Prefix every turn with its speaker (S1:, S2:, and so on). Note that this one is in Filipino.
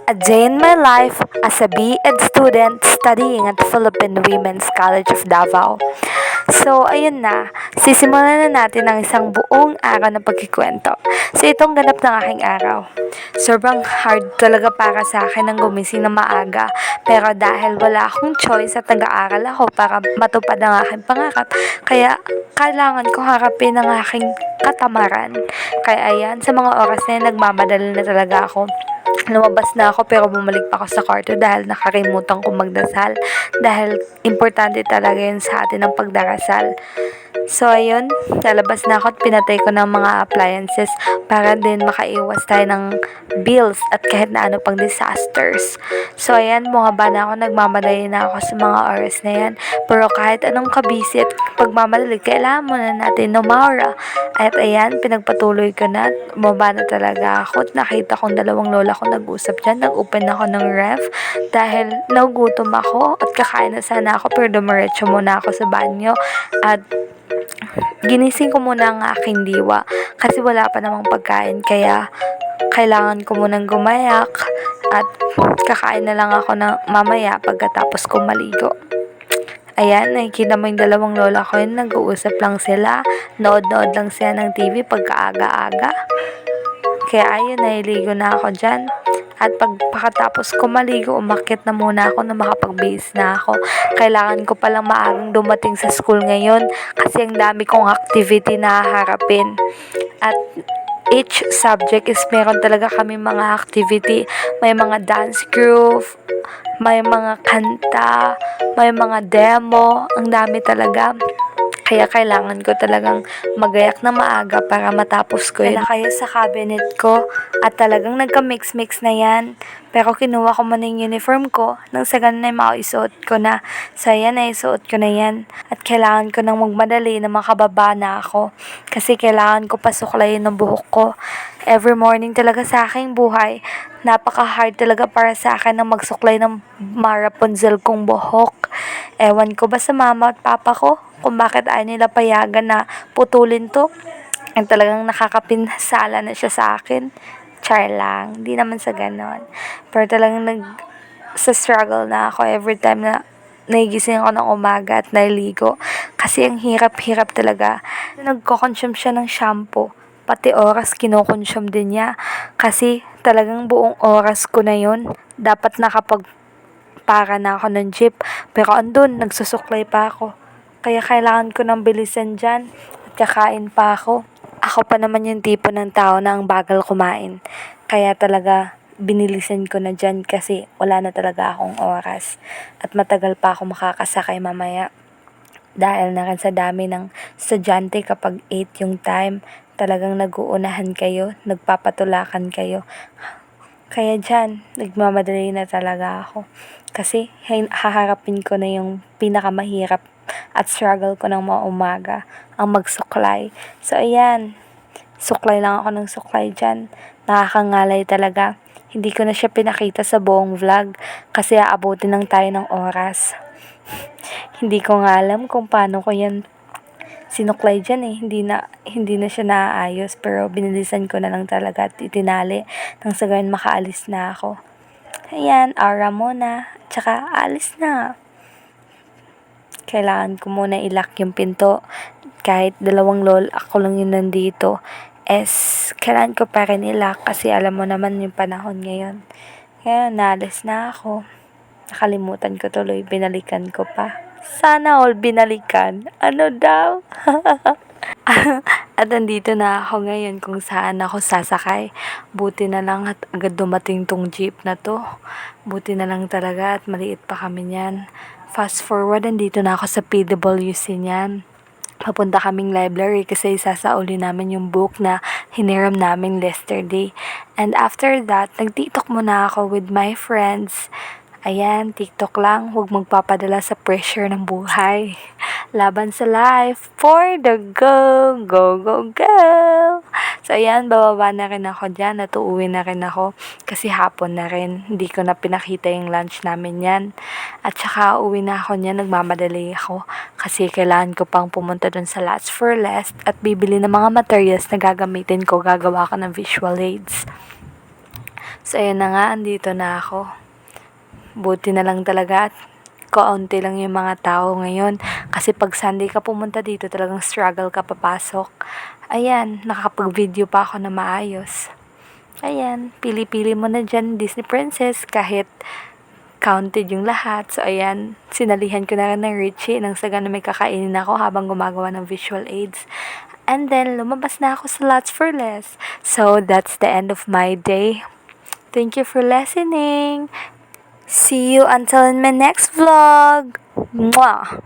S1: A day in my life as a B.Ed student studying at Philippine Women's College of Davao. So, ayun na. Sisimulan na natin ang isang buong araw na pagkikwento. So, itong ganap ng aking araw. Sobrang hard talaga para sa akin ang gumising na maaga. Pero dahil wala akong choice at nag-aaral ako para matupad ang aking pangarap, kaya kailangan ko harapin ang aking katamaran. Kaya ayan, sa mga oras na yun, nagmamadali na talaga ako. Lumabas na ako pero bumalik pa ako sa kwarto dahil nakalimutan kong magdasal. Dahil importante talaga yun sa atin ang pagdarasal. So ayun, lalabas na ako at pinatay ko ng mga appliances para din makaiwas tayo ng bills at kahit na ano pang disasters. So ayan, bumaba na ako, nagmamadali na ako sa mga oras na yan. Pero kahit anong kabisi at pagmamadali, kailangan muna natin umaura. At ayan, pinagpatuloy ko na, bumaba na talaga ako at nakita kong dalawang lola ko nag-usap dyan. Nag-open ako ng ref dahil nagugutom ako at kakain na sana ako pero dumiretso muna ako sa banyo at ginising ko muna ang aking diwa kasi wala pa namang pagkain kaya kailangan ko munang gumayak at kakain na lang ako ng mamaya pagkatapos ko maligo. Ayan, nakikita mo yung dalawang lola ko yun, nag-uusap lang sila, nood-nood lang sila ng TV pagkaaga-aga. Kaya ayun, nahiligo na ako dyan. At pagkatapos ko maligo, umakyat na muna ako na makapag-base na ako. Kailangan ko palang maagang dumating sa school ngayon kasi ang dami kong activity na harapin. At each subject is meron talaga kami mga activity. May mga dance group, may mga kanta, may mga demo. Ang dami talaga. Kaya kailangan ko talagang magayak na maaga para matapos ko yun. Kayo sa cabinet ko at talagang nagka-mix-mix na yan. Pero kinuha ko muna yung uniform ko nang sa ganun ay maisuot ko na. So ayan, naisuot ko na yan. At kailangan ko nang magmadali na makababa na ako. Kasi kailangan ko pasuklayin ng buhok ko. Every morning talaga sa aking buhay, napaka-hard talaga para sa akin na magsuklay ng Rapunzel kong buhok. Ewan ko ba sa mama at papa ko kung bakit ay nila payagan na putulin to. Ang talagang nakakapinsala na siya sa akin. Char lang, di naman sa ganon. Pero talagang sa struggle na ako every time na nagigising ako ng umaga at naliligo. Kasi ang hirap-hirap talaga. Nagko-consume siya ng shampoo. Pati oras kinokonsume din niya. Kasi talagang buong oras ko na yun. Dapat para na ako ng jeep. Pero andun, nagsusuklay pa ako. Kaya kailangan ko ng bilisan dyan. At kakain pa ako. Ako pa naman yung tipo ng tao na ang bagal kumain. Kaya talaga binilisan ko na dyan kasi wala na talaga akong oras. At matagal pa ako makakasakay mamaya. Dahil na rin sa dami ng estudyante kapag 8 yung time, talagang nag-uunahan kayo, nagpapatulakan kayo. Kaya dyan, nagmamadali na talaga ako. Kasi haharapin ko na yung pinakamahirap at struggle ko ng mga umaga, ang magsuklay. So ayan, suklay lang ako ng suklay dyan. Nakakangalay talaga. Hindi ko na siya pinakita sa buong vlog kasi aabutin lang tayo ng oras. Hindi ko nga alam kung paano ko yan sinuklay dyan eh. Hindi na siya naaayos pero binilisan ko na lang talaga at itinali nang sa ganun makaalis na ako. Ayan, aura muna. Tsaka alis na. Kailangan ko muna ilock yung pinto. Kahit dalawang lol, ako lang yun nandito. Kailangan ko pa rin ilock kasi alam mo naman yung panahon ngayon. Kaya naalis na ako. Nakalimutan ko tuloy, binalikan ko pa. Sana all binalikan. Ano daw? At andito na ako ngayon kung saan ako sasakay. Buti na lang at agad dumating tong jeep na to. Buti na lang talaga at maliit pa kami niyan. Fast forward, andito na ako sa PWC niyan. Papunta kaming library kasi sasauli namin yung book na hiniram namin yesterday. And after that, nag-TikTok muna ako with my friends. Ayan, TikTok lang, huwag magpapadala sa pressure ng buhay. Laban sa life, for the go, go, go, go. So ayan, bababa na rin ako dyan, natuuwi na rin ako kasi hapon na rin, hindi ko na pinakita yung lunch namin yan. At saka uwi na ako niyan, nagmamadali ako kasi kailangan ko pang pumunta dun sa Last for Less at bibili ng mga materials na gagamitin ko, gagawa ko ng visual aids. So, ayun na nga, andito na ako. Buti na lang talaga at kaunti lang yung mga tao ngayon. Kasi pag Sunday ka pumunta dito, talagang struggle ka papasok. Ayan, nakakapag-video pa ako na maayos. Ayan, pili-pili mo na dyan Disney Princess kahit counted yung lahat. So, ayan, sinalihan ko na rin ng Richie nang sa ganun may kakainin ako habang gumagawa ng visual aids. And then, lumabas na ako sa Lots for Less. So, that's the end of my day. Thank you for listening. See you until in my next vlog. Mwah!